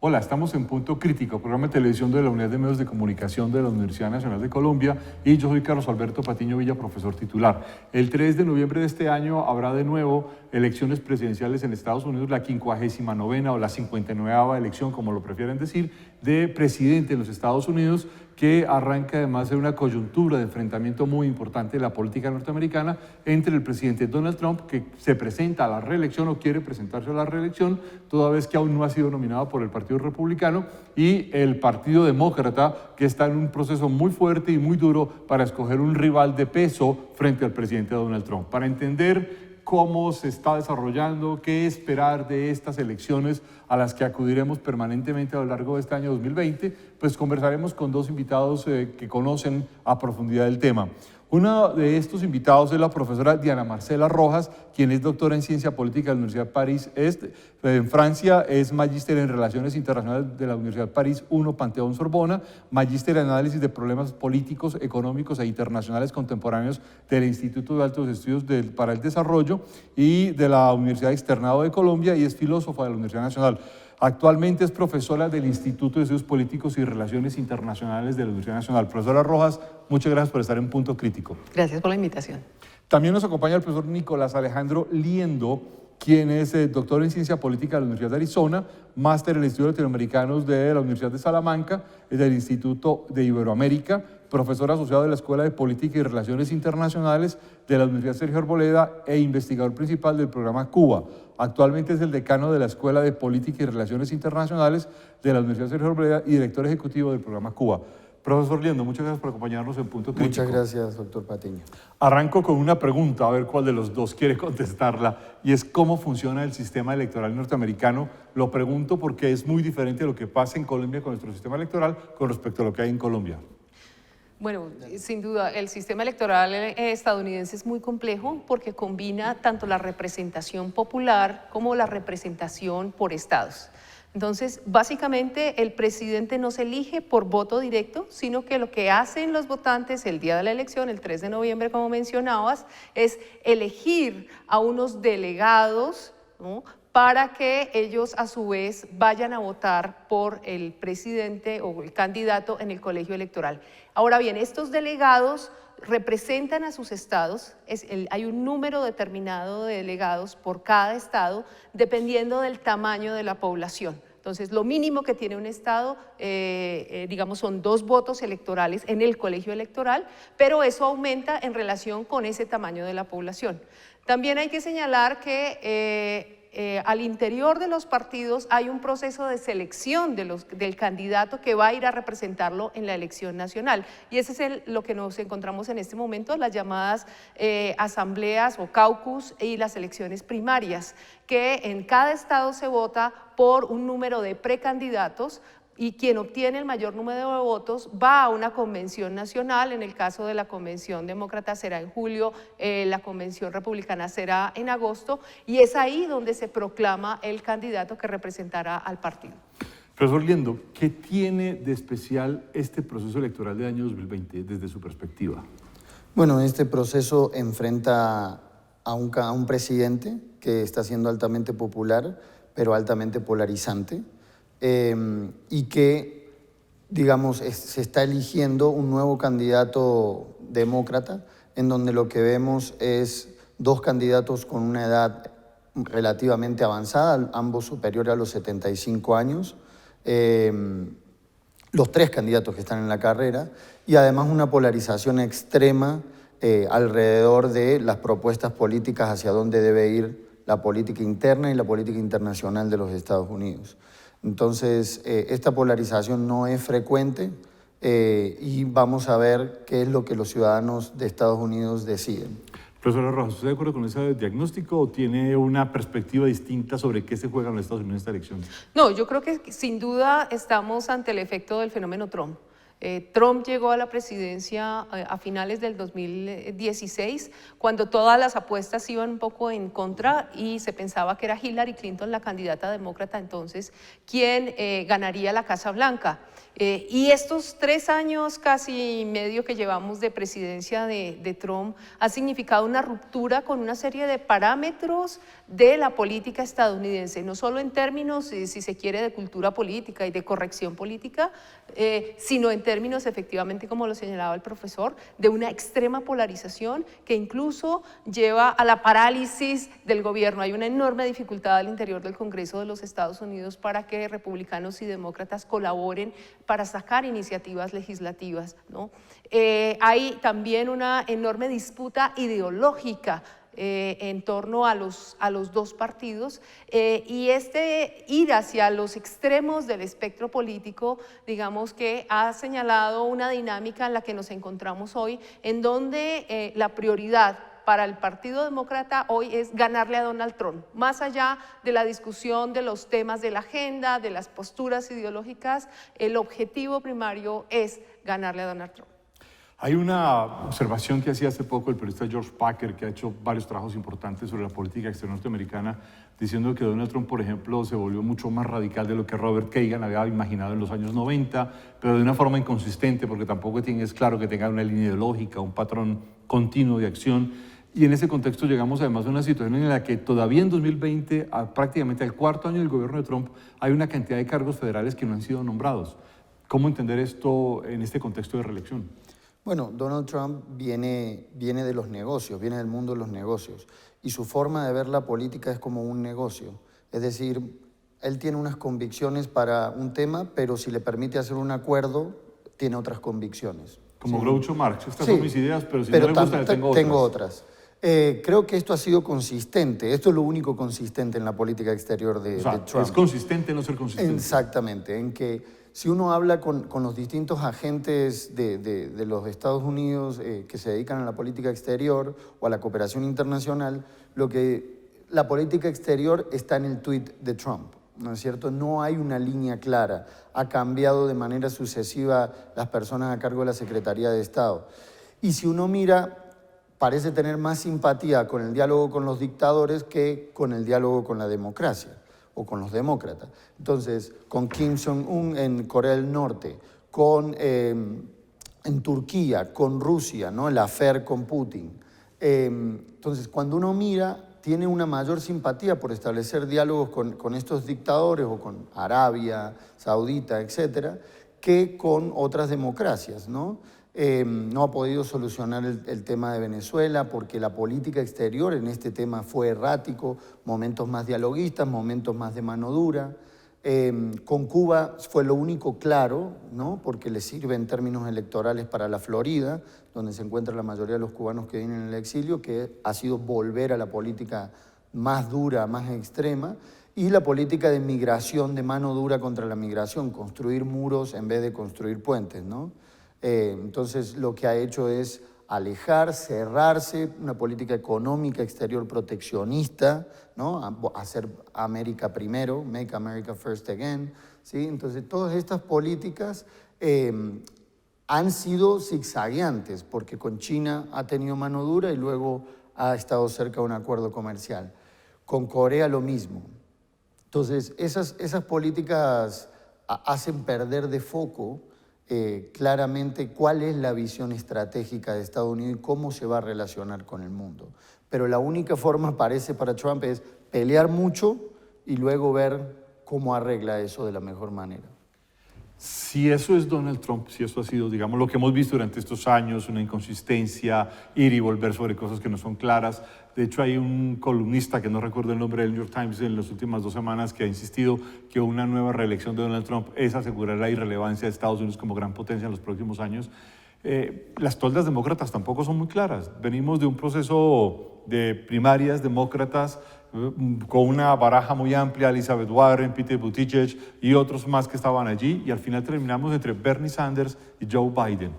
Hola, estamos en Punto Crítico, programa de televisión de la Unidad de Medios de Comunicación de la Universidad Nacional de Colombia, y yo soy Carlos Alberto Patiño Villa, profesor titular. El 3 de noviembre de este año habrá de nuevo elecciones presidenciales en Estados Unidos, la 59ª o la 59ª elección, como lo prefieren decir, de presidente en los Estados Unidos, que arranca además de una coyuntura de enfrentamiento muy importante de la política norteamericana entre el presidente Donald Trump, que se presenta a la reelección o quiere presentarse a la reelección, toda vez que aún no ha sido nominado por el Partido Republicano, y el Partido Demócrata, que está en un proceso muy fuerte y muy duro para escoger un rival de peso frente al presidente Donald Trump. Para entender cómo se está desarrollando, qué esperar de estas elecciones a las que acudiremos permanentemente a lo largo de este año 2020, pues conversaremos con dos invitados que conocen a profundidad el tema. Uno de estos invitados es la profesora Diana Marcela Rojas, quien es doctora en Ciencia Política de la Universidad París-Est en Francia, es magíster en Relaciones Internacionales de la Universidad París I Panteón Sorbona, magíster en Análisis de Problemas Políticos, Económicos e Internacionales Contemporáneos del Instituto de Altos Estudios para el Desarrollo y de la Universidad Externado de Colombia, y es filósofa de la Universidad Nacional. Actualmente es profesora del Instituto de Estudios Políticos y Relaciones Internacionales de la Universidad Nacional. Profesora Rojas, muchas gracias por estar en Punto Crítico. Gracias por la invitación. También nos acompaña el profesor Nicolás Alejandro Liendo, quien es doctor en Ciencia Política de la Universidad de Arizona, máster en Estudios Latinoamericanos de la Universidad de Salamanca, del Instituto de Iberoamérica, profesor asociado de la Escuela de Política y Relaciones Internacionales de la Universidad Sergio Arboleda e investigador principal del programa Cuba. Actualmente es el decano de la Escuela de Política y Relaciones Internacionales de la Universidad Sergio Arboleda y director ejecutivo del programa Cuba. Profesor Liendo, muchas gracias por acompañarnos en Punto Crítico. Muchas gracias, doctor Patiño. Arranco con una pregunta, a ver cuál de los dos quiere contestarla, y es cómo funciona el sistema electoral norteamericano. Lo pregunto porque es muy diferente a lo que pasa en Colombia con nuestro sistema electoral con respecto a lo que hay en Colombia. Bueno, sin duda, el sistema electoral estadounidense es muy complejo porque combina tanto la representación popular como la representación por estados. Entonces, básicamente, el presidente no se elige por voto directo, sino que lo que hacen los votantes el día de la elección, el 3 de noviembre, como mencionabas, es elegir a unos delegados, ¿no?, para que ellos a su vez vayan a votar por el presidente o el candidato en el colegio electoral. Ahora bien, estos delegados representan a sus estados, hay un número determinado de delegados por cada estado, dependiendo del tamaño de la población. Entonces, lo mínimo que tiene un estado, digamos, son 2 votos electorales en el colegio electoral, pero eso aumenta en relación con ese tamaño de la población. También hay que señalar que al interior de los partidos hay un proceso de selección del candidato que va a ir a representarlo en la elección nacional, y ese es lo que nos encontramos en este momento, las llamadas asambleas o caucus y las elecciones primarias, que en cada estado se vota por un número de precandidatos, y quien obtiene el mayor número de votos va a una convención nacional. En el caso de la convención demócrata será en julio, la convención republicana será en agosto, y es ahí donde se proclama el candidato que representará al partido. Profesor Liendo, ¿qué tiene de especial este proceso electoral del año 2020 desde su perspectiva? Bueno, este proceso enfrenta a un presidente que está siendo altamente popular, pero altamente polarizante, y que, digamos, se está eligiendo un nuevo candidato demócrata, en donde lo que vemos es 2 candidatos con una edad relativamente avanzada, ambos superiores a los 75 años, los 3 candidatos que están en la carrera, y además una polarización extrema alrededor de las propuestas políticas hacia dónde debe ir la política interna y la política internacional de los Estados Unidos. Entonces, esta polarización no es frecuente y vamos a ver qué es lo que los ciudadanos de Estados Unidos deciden. Profesora Rojas, ¿está de acuerdo con ese diagnóstico o tiene una perspectiva distinta sobre qué se juega en los Estados Unidos en esta elección? No, yo creo que sin duda estamos ante el efecto del fenómeno Trump. Trump llegó a la presidencia a finales del 2016, cuando todas las apuestas iban un poco en contra y se pensaba que era Hillary Clinton, la candidata demócrata entonces, quien ganaría la Casa Blanca. Y estos 3 años casi y medio que llevamos de presidencia de Trump ha significado una ruptura con una serie de parámetros de la política estadounidense, no solo en términos, si se quiere, de cultura política y de corrección política, sino en términos efectivamente, como lo señalaba el profesor, de una extrema polarización que incluso lleva a la parálisis del gobierno. Hay una enorme dificultad al interior del Congreso de los Estados Unidos para que republicanos y demócratas colaboren para sacar iniciativas legislativas, ¿no? Hay también una enorme disputa ideológica en torno a los dos partidos, y este ir hacia los extremos del espectro político, digamos que ha señalado una dinámica en la que nos encontramos hoy, en donde la prioridad para el Partido Demócrata hoy es ganarle a Donald Trump, más allá de la discusión de los temas de la agenda, de las posturas ideológicas, el objetivo primario es ganarle a Donald Trump. Hay una observación que hacía hace poco el periodista George Packer, que ha hecho varios trabajos importantes sobre la política exterior norteamericana, diciendo que Donald Trump, por ejemplo, se volvió mucho más radical de lo que Robert Kagan había imaginado en los años 90, pero de una forma inconsistente, porque tampoco es claro que tenga una línea ideológica, un patrón continuo de acción. Y en ese contexto llegamos además a una situación en la que todavía en 2020, prácticamente al 4º año del gobierno de Trump, hay una cantidad de cargos federales que no han sido nombrados. ¿Cómo entender esto en este contexto de reelección? Bueno, Donald Trump viene de los negocios, viene del mundo de los negocios, y su forma de ver la política es como un negocio. Es decir, él tiene unas convicciones para un tema, pero si le permite hacer un acuerdo, tiene otras convicciones. Como ¿sí? Groucho Marx, estas Sí, son mis ideas, pero si no le gustan, tengo otras. Creo que esto ha sido consistente, esto es lo único consistente en la política exterior de Trump. Es consistente no ser consistente. Exactamente, en que si uno habla con los distintos agentes de los Estados Unidos que se dedican a la política exterior o a la cooperación internacional, la política exterior está en el tweet de Trump, ¿no es cierto? No hay una línea clara, ha cambiado de manera sucesiva las personas a cargo de la Secretaría de Estado. Y si uno mira, parece tener más simpatía con el diálogo con los dictadores que con el diálogo con la democracia o con los demócratas. Entonces, con Kim Jong-un en Corea del Norte, en Turquía, con Rusia, ¿no? El affair con Putin. Entonces, cuando uno mira, tiene una mayor simpatía por establecer diálogos con estos dictadores o con Arabia Saudita, etcétera, que con otras democracias, ¿no? No ha podido solucionar el tema de Venezuela porque la política exterior en este tema fue errático, momentos más dialoguistas, momentos más de mano dura. Con Cuba fue lo único claro, ¿no? Porque le sirve en términos electorales para la Florida, donde se encuentra la mayoría de los cubanos que vienen en el exilio, que ha sido volver a la política más dura, más extrema, y la política de migración, de mano dura contra la migración, construir muros en vez de construir puentes, ¿no? Entonces lo que ha hecho es alejar, cerrarse, una política económica exterior proteccionista, ¿no? Hacer América primero, Make America First Again, ¿sí? Entonces todas estas políticas han sido zigzagueantes porque con China ha tenido mano dura y luego ha estado cerca de un acuerdo comercial. Con Corea lo mismo. Entonces esas políticas hacen perder de foco claramente cuál es la visión estratégica de Estados Unidos y cómo se va a relacionar con el mundo. Pero la única forma, parece, para Trump es pelear mucho y luego ver cómo arregla eso de la mejor manera. Si eso es Donald Trump, si eso ha sido, digamos, lo que hemos visto durante estos años, una inconsistencia, ir y volver sobre cosas que no son claras. De hecho, hay un columnista, que no recuerdo el nombre del New York Times, en las últimas 2 semanas, que ha insistido que una nueva reelección de Donald Trump es asegurar la irrelevancia de Estados Unidos como gran potencia en los próximos años. Las toldas demócratas tampoco son muy claras. Venimos de un proceso de primarias demócratas con una baraja muy amplia, Elizabeth Warren, Pete Buttigieg y otros más que estaban allí, y al final terminamos entre Bernie Sanders y Joe Biden.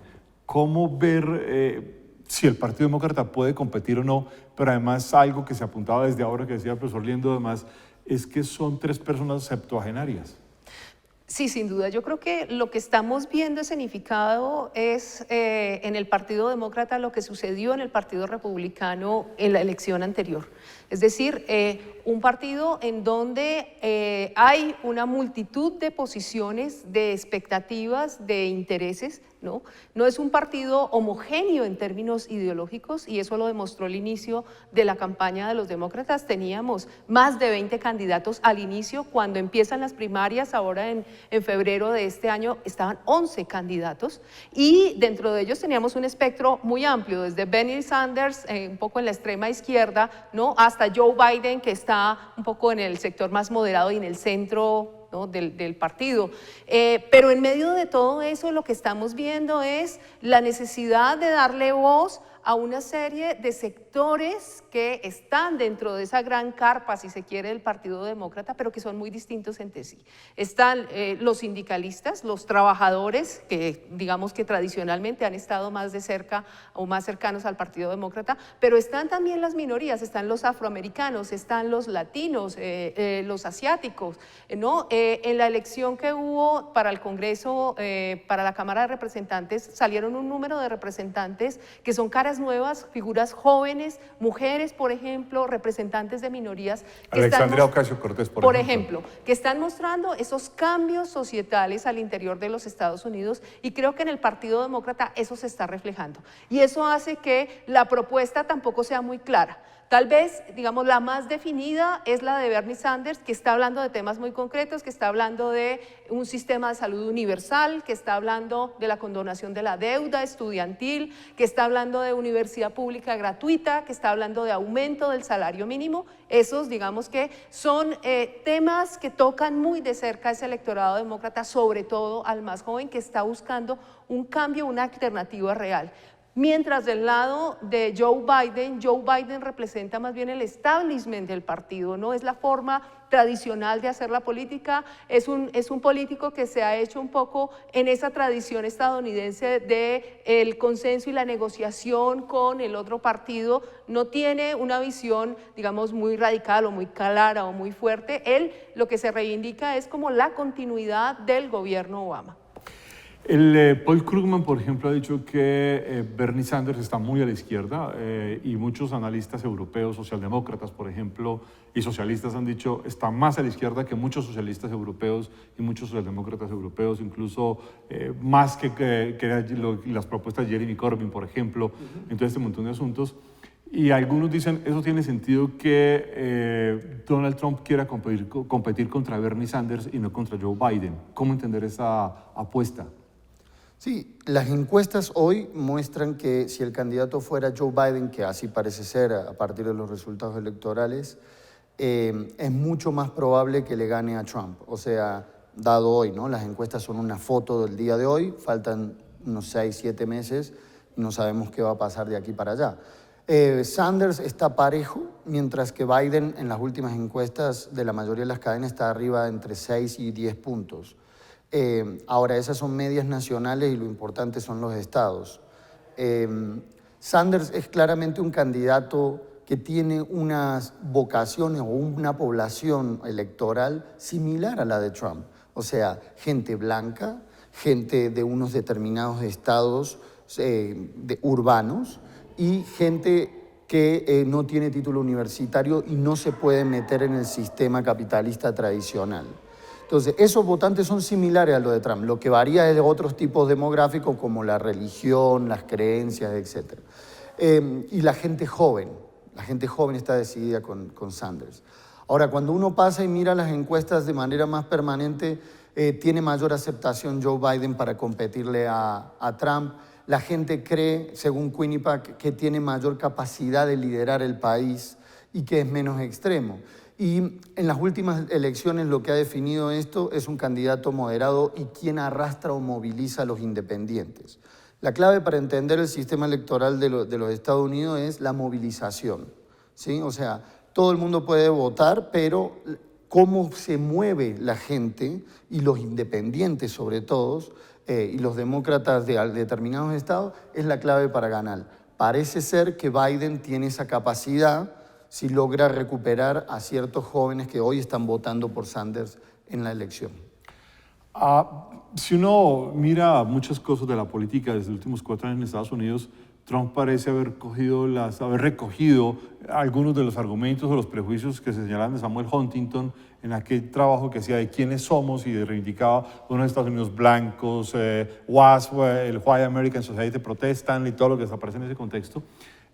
¿Cómo ver si el Partido Demócrata puede competir o no? Pero además algo que se apuntaba desde ahora, que decía el profesor Liendo, además, es que son 3 personas septuagenarias. Sí, sin duda. Yo creo que lo que estamos viendo escenificado es en el Partido Demócrata lo que sucedió en el Partido Republicano en la elección anterior. Es decir, un partido en donde hay una multitud de posiciones, de expectativas, de intereses, ¿no? No es un partido homogéneo en términos ideológicos y eso lo demostró el inicio de la campaña de los demócratas. Teníamos más de 20 candidatos al inicio, cuando empiezan las primarias, ahora en febrero de este año estaban 11 candidatos y dentro de ellos teníamos un espectro muy amplio, desde Bernie Sanders, un poco en la extrema izquierda, ¿no?, hasta Joe Biden, que está un poco en el sector más moderado y en el centro, ¿no?, del partido. Pero en medio de todo eso lo que estamos viendo es la necesidad de darle voz a una serie de sectores que están dentro de esa gran carpa, si se quiere, del Partido Demócrata, pero que son muy distintos entre sí. Están los sindicalistas, los trabajadores, que digamos que tradicionalmente han estado más de cerca o más cercanos al Partido Demócrata, pero están también las minorías, están los afroamericanos, están los latinos, los asiáticos, ¿no? En la elección que hubo para el Congreso, para la Cámara de Representantes, salieron un número de representantes que son caras nuevas, figuras jóvenes, mujeres, por ejemplo, representantes de minorías. Alexandria Ocasio-Cortez, por ejemplo, que están mostrando esos cambios societales al interior de los Estados Unidos, y creo que en el Partido Demócrata eso se está reflejando. Y eso hace que la propuesta tampoco sea muy clara. Tal vez, digamos, la más definida es la de Bernie Sanders, que está hablando de temas muy concretos, que está hablando de un sistema de salud universal, que está hablando de la condonación de la deuda estudiantil, que está hablando de universidad pública gratuita, que está hablando de aumento del salario mínimo. Esos, digamos que son temas que tocan muy de cerca a ese electorado demócrata, sobre todo al más joven, que está buscando un cambio, una alternativa real. Mientras del lado de Joe Biden representa más bien el establishment del partido, ¿no? Es la forma tradicional de hacer la política, es un político que se ha hecho un poco en esa tradición estadounidense de el consenso y la negociación con el otro partido. No tiene una visión, digamos, muy radical o muy clara o muy fuerte. Él lo que se reivindica es como la continuidad del gobierno Obama. Paul Krugman, por ejemplo, ha dicho que Bernie Sanders está muy a la izquierda y muchos analistas europeos, socialdemócratas, por ejemplo, y socialistas han dicho está más a la izquierda que muchos socialistas europeos y muchos socialdemócratas europeos, incluso más que las propuestas de Jeremy Corbyn, por ejemplo, en todo este montón de asuntos. Y algunos dicen, eso tiene sentido que Donald Trump quiera competir contra Bernie Sanders y no contra Joe Biden. ¿Cómo entender esa apuesta? Sí, las encuestas hoy muestran que si el candidato fuera Joe Biden, que así parece ser a partir de los resultados electorales, es mucho más probable que le gane a Trump. O sea, dado hoy, ¿no? Las encuestas son una foto del día de hoy, faltan unos 6, 7 meses y no sabemos qué va a pasar de aquí para allá. Sanders está parejo, mientras que Biden en las últimas encuestas de la mayoría de las cadenas está arriba entre 6 y 10 puntos. Ahora, esas son medias nacionales y lo importante son los estados. Sanders es claramente un candidato que tiene unas vocaciones o una población electoral similar a la de Trump. O sea, gente blanca, gente de unos determinados estados urbanos y gente que no tiene título universitario y no se puede meter en el sistema capitalista tradicional. Entonces, esos votantes son similares a los de Trump. Lo que varía es de otros tipos demográficos como la religión, las creencias, etc. Y la gente joven está decidida con Sanders. Ahora, cuando uno pasa y mira las encuestas de manera más permanente, tiene mayor aceptación Joe Biden para competirle a Trump. La gente cree, según Quinnipiac, que tiene mayor capacidad de liderar el país y que es menos extremo. Y en las últimas elecciones lo que ha definido esto es un candidato moderado y quien arrastra o moviliza a los independientes. La clave para entender el sistema electoral de los Estados Unidos es la movilización, ¿sí? O sea, todo el mundo puede votar, pero cómo se mueve la gente y los independientes sobre todo, y los demócratas de determinados estados, es la clave para ganar. Parece ser que Biden tiene esa capacidad si logra recuperar a ciertos jóvenes que hoy están votando por Sanders en la elección. Si uno mira muchas cosas de la política desde los últimos 4 años en Estados Unidos, Trump parece haber recogido algunos de los argumentos o los prejuicios que se señalan de Samuel Huntington en aquel trabajo que hacía de quiénes somos y reivindicaba unos Estados Unidos blancos, WASP, el White American Society Protestant y todo lo que desaparece en ese contexto.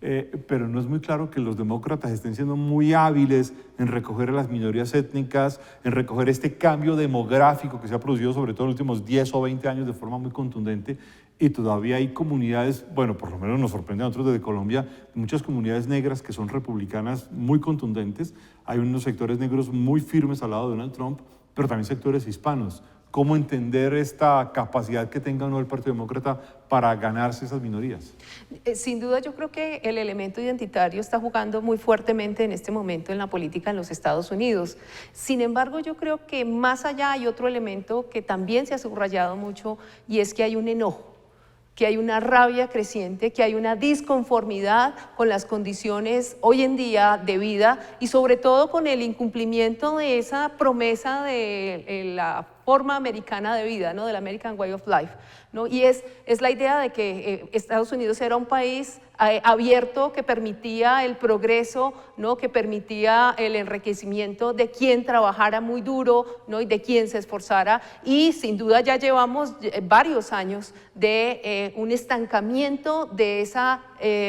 Pero no es muy claro que los demócratas estén siendo muy hábiles en recoger a las minorías étnicas, en recoger este cambio demográfico que se ha producido sobre todo en los últimos 10 o 20 años de forma muy contundente. Y todavía hay comunidades, bueno, por lo menos nos sorprende a nosotros desde Colombia, muchas comunidades negras que son republicanas muy contundentes. Hay unos sectores negros muy firmes al lado de Donald Trump, pero también sectores hispanos. ¿Cómo entender esta capacidad que tenga o no el Partido Demócrata para ganarse esas minorías? Sin duda yo creo que el elemento identitario está jugando muy fuertemente en este momento en la política en los Estados Unidos. Sin embargo, yo creo que más allá hay otro elemento que también se ha subrayado mucho y es que hay un enojo, que hay una rabia creciente, que hay una disconformidad con las condiciones hoy en día de vida y sobre todo con el incumplimiento de esa promesa de la forma americana de vida, ¿no? Del American Way of Life, ¿no? Y es la idea de que Estados Unidos era un país abierto que permitía el progreso, ¿no? Que permitía el enriquecimiento de quien trabajara muy duro, ¿no? Y de quien se esforzara, y sin duda ya llevamos varios años de un estancamiento de esa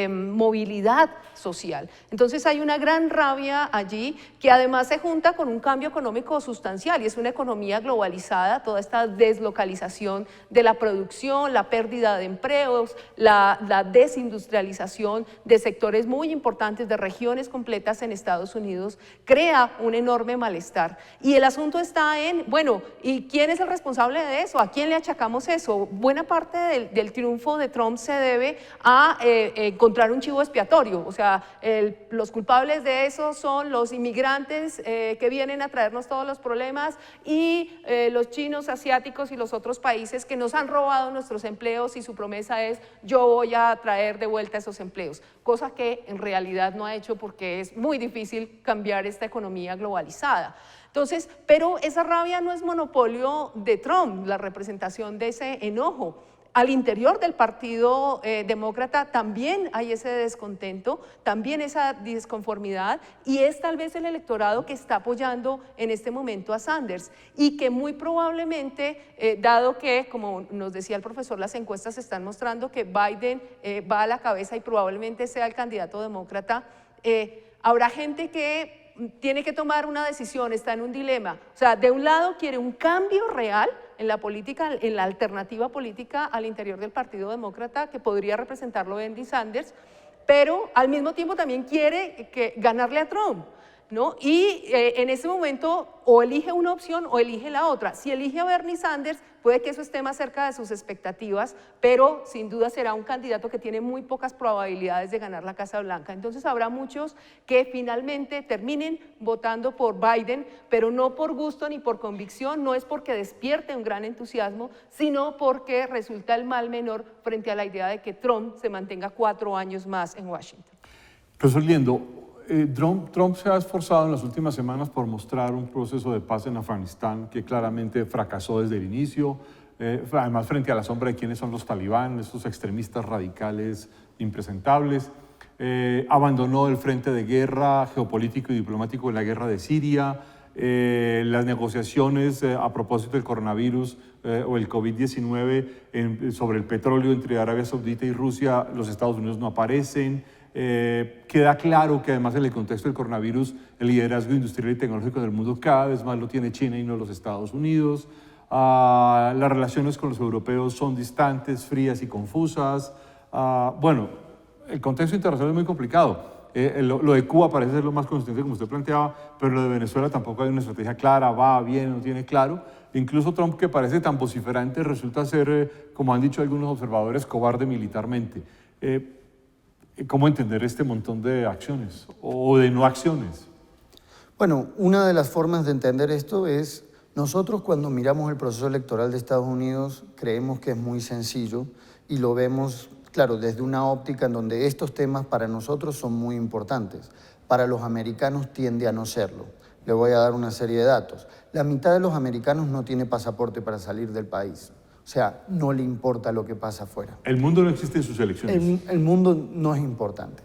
movilidad social. Entonces hay una gran rabia allí que además se junta con un cambio económico sustancial y es una economía globalizada, toda esta deslocalización de la producción, la pérdida de empleos, la desindustrialización de sectores muy importantes, de regiones completas en Estados Unidos, crea un enorme malestar. Y el asunto está en, bueno, ¿y quién es el responsable de eso? ¿A quién le achacamos eso? Buena parte del triunfo de Trump se debe a encontrar un chivo expiatorio, o sea, los culpables de eso son los inmigrantes que vienen a traernos todos los problemas y los chinos, asiáticos y los otros países que nos han robado nuestros empleos y su promesa es yo voy a traer de vuelta esos empleos, cosa que en realidad no ha hecho porque es muy difícil cambiar esta economía globalizada. Entonces, pero esa rabia no es monopolio de Trump, la representación de ese enojo. Al interior del Partido Demócrata también hay ese descontento, también esa disconformidad y es tal vez el electorado que está apoyando en este momento a Sanders y que muy probablemente, dado que, como nos decía el profesor, las encuestas están mostrando que Biden va a la cabeza y probablemente sea el candidato demócrata, habrá gente que tiene que tomar una decisión, está en un dilema. O sea, de un lado quiere un cambio real en la política, en la alternativa política al interior del Partido Demócrata que podría representarlo Bernie Sanders, pero al mismo tiempo también quiere ganarle a Trump, ¿no? Y en ese momento o elige una opción o elige la otra. Si elige a Bernie Sanders, puede que eso esté más cerca de sus expectativas, pero sin duda será un candidato que tiene muy pocas probabilidades de ganar la Casa Blanca. Entonces habrá muchos que finalmente terminen votando por Biden, pero no por gusto ni por convicción, no es porque despierte un gran entusiasmo, sino porque resulta el mal menor frente a la idea de que Trump se mantenga 4 años más en Washington. Profesor Liendo, Trump se ha esforzado en las últimas semanas por mostrar un proceso de paz en Afganistán que claramente fracasó desde el inicio, además frente a la sombra de quiénes son los talibán, estos extremistas radicales impresentables. Abandonó el frente de guerra geopolítico y diplomático en la guerra de Siria, las negociaciones a propósito del coronavirus o el COVID-19 sobre el petróleo entre Arabia Saudita y Rusia, los Estados Unidos no aparecen. Queda claro que además en el contexto del coronavirus el liderazgo industrial y tecnológico del mundo cada vez más lo tiene China y no los Estados Unidos. Las relaciones con los europeos son distantes, frías y confusas. Bueno, el contexto internacional es muy complicado. Lo de Cuba parece ser lo más consistente como usted planteaba, pero lo de Venezuela tampoco hay una estrategia clara, va, viene, no tiene claro. Incluso Trump, que parece tan vociferante, resulta ser, como han dicho algunos observadores, cobarde militarmente. ¿Cómo entender este montón de acciones o de no acciones? Bueno, una de las formas de entender esto es, nosotros cuando miramos el proceso electoral de Estados Unidos creemos que es muy sencillo y lo vemos, claro, desde una óptica en donde estos temas para nosotros son muy importantes. Para los americanos tiende a no serlo. Le voy a dar una serie de datos. La mitad de los americanos no tiene pasaporte para salir del país. O sea, no le importa lo que pasa afuera. El mundo no existe en sus elecciones. El mundo no es importante.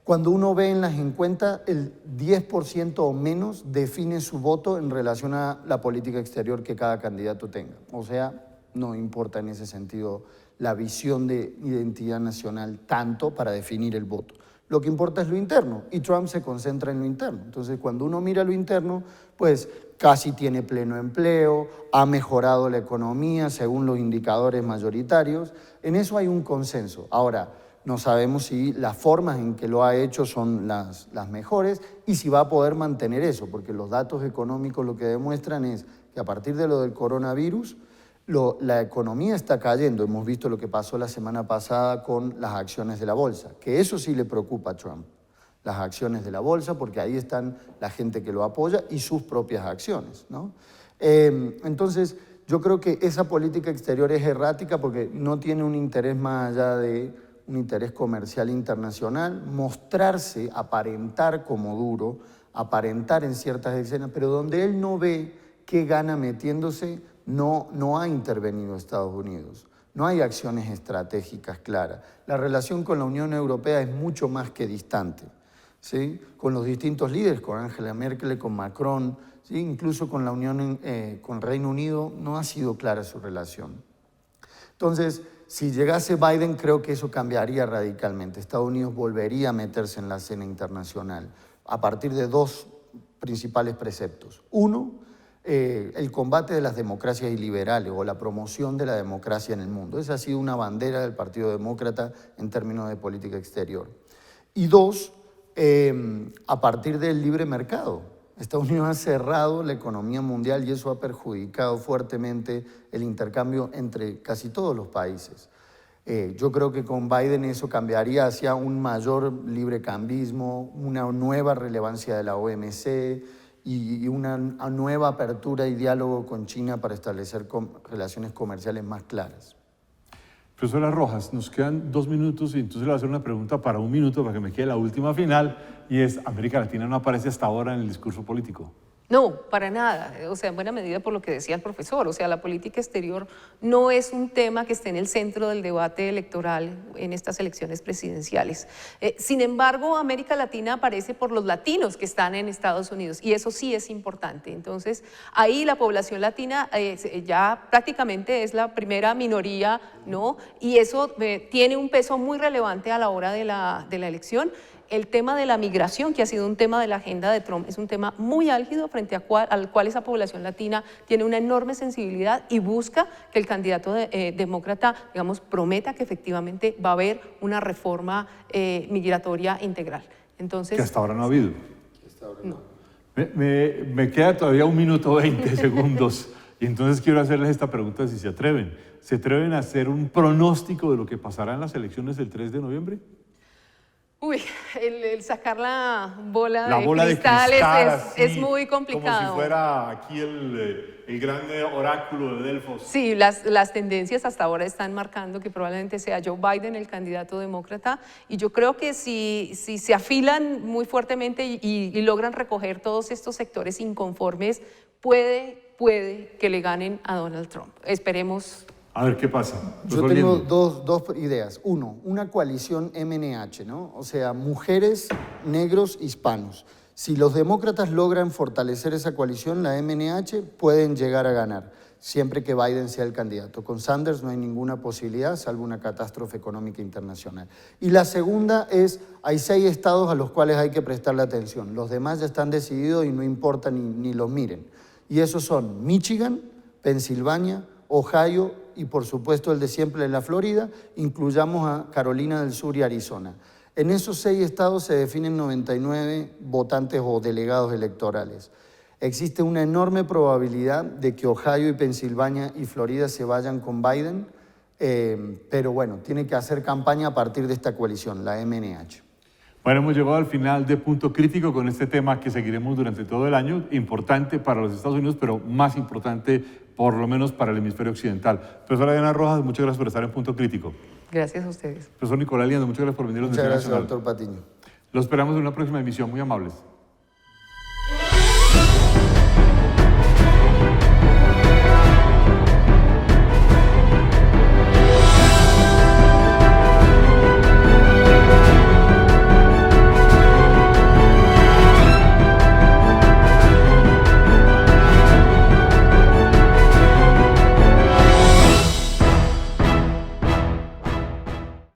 Cuando uno ve en las encuestas, el 10% o menos define su voto en relación a la política exterior que cada candidato tenga. O sea, no importa en ese sentido la visión de identidad nacional tanto para definir el voto. Lo que importa es lo interno, y Trump se concentra en lo interno. Entonces, cuando uno mira lo interno, pues casi tiene pleno empleo, ha mejorado la economía según los indicadores mayoritarios. En eso hay un consenso. Ahora, no sabemos si las formas en que lo ha hecho son las mejores y si va a poder mantener eso, porque los datos económicos lo que demuestran es que a partir de lo del coronavirus, la economía está cayendo. Hemos visto lo que pasó la semana pasada con las acciones de la bolsa, que eso sí le preocupa a Trump, las acciones de la bolsa, porque ahí están la gente que lo apoya y sus propias acciones, ¿no? Entonces, yo creo que esa política exterior es errática porque no tiene un interés más allá de un interés comercial internacional, mostrarse, aparentar como duro, aparentar en ciertas escenas, pero donde él no ve qué gana metiéndose, no ha intervenido Estados Unidos. No hay acciones estratégicas claras. La relación con la Unión Europea es mucho más que distante, ¿sí? Con los distintos líderes, con Angela Merkel, con Macron, ¿sí? Incluso con la Unión, con Reino Unido, no ha sido clara su relación. Entonces, si llegase Biden, creo que eso cambiaría radicalmente. Estados Unidos volvería a meterse en la escena internacional a partir de dos principales preceptos. Uno, el combate de las democracias iliberales o la promoción de la democracia en el mundo. Esa ha sido una bandera del Partido Demócrata en términos de política exterior. Y dos, a partir del libre mercado. Estados Unidos ha cerrado la economía mundial y eso ha perjudicado fuertemente el intercambio entre casi todos los países. Yo creo que con Biden eso cambiaría hacia un mayor librecambismo, una nueva relevancia de la OMC y una nueva apertura y diálogo con China para establecer relaciones comerciales más claras. Profesora Rojas, nos quedan 2 minutos y entonces le voy a hacer una pregunta para 1 minuto para que me quede la última final y es, ¿América Latina no aparece hasta ahora en el discurso político? No, para nada. O sea, en buena medida por lo que decía el profesor. O sea, la política exterior no es un tema que esté en el centro del debate electoral en estas elecciones presidenciales. Sin embargo, América Latina aparece por los latinos que están en Estados Unidos y eso sí es importante. Entonces, ahí la población latina ya prácticamente es la primera minoría, ¿no? Y eso tiene un peso muy relevante a la hora de la elección. El tema de la migración, que ha sido un tema de la agenda de Trump, es un tema muy álgido frente al cual esa población latina tiene una enorme sensibilidad y busca que el candidato demócrata, digamos, prometa que efectivamente va a haber una reforma migratoria integral. Entonces, que hasta ahora no ha habido. No. Me queda todavía 1 minuto 20 segundos y entonces quiero hacerles esta pregunta si se atreven. ¿Se atreven a hacer un pronóstico de lo que pasará en las elecciones del 3 de noviembre? Uy, el sacar la bola de cristal es muy complicado. Como si fuera aquí el gran oráculo de Delfos. Sí, las tendencias hasta ahora están marcando que probablemente sea Joe Biden el candidato demócrata y yo creo que si se afilan muy fuertemente y logran recoger todos estos sectores inconformes, puede que le ganen a Donald Trump. Esperemos. A ver qué pasa. Yo tengo dos ideas. Uno, una coalición MNH, ¿no? O sea, mujeres, negros, hispanos. Si los demócratas logran fortalecer esa coalición, la MNH, pueden llegar a ganar, siempre que Biden sea el candidato. Con Sanders no hay ninguna posibilidad, salvo una catástrofe económica internacional. Y la segunda es, hay 6 estados a los cuales hay que prestarle atención. Los demás ya están decididos y no importa ni los miren. Y esos son Michigan, Pensilvania, Ohio y por supuesto el de siempre en la Florida, incluyamos a Carolina del Sur y Arizona. En esos 6 estados se definen 99 votantes o delegados electorales. Existe una enorme probabilidad de que Ohio y Pensilvania y Florida se vayan con Biden, pero bueno, tiene que hacer campaña a partir de esta coalición, la MNH. Bueno, hemos llegado al final de Punto Crítico con este tema que seguiremos durante todo el año, importante para los Estados Unidos, pero más importante por lo menos para el hemisferio occidental. Profesora Diana Rojas, muchas gracias por estar en Punto Crítico. Gracias a ustedes. Profesor Nicolás Liendo, muchas gracias por venir a la Muchas Universidad gracias, Nacional. doctor Patiño. Lo esperamos en una próxima emisión. Muy amables.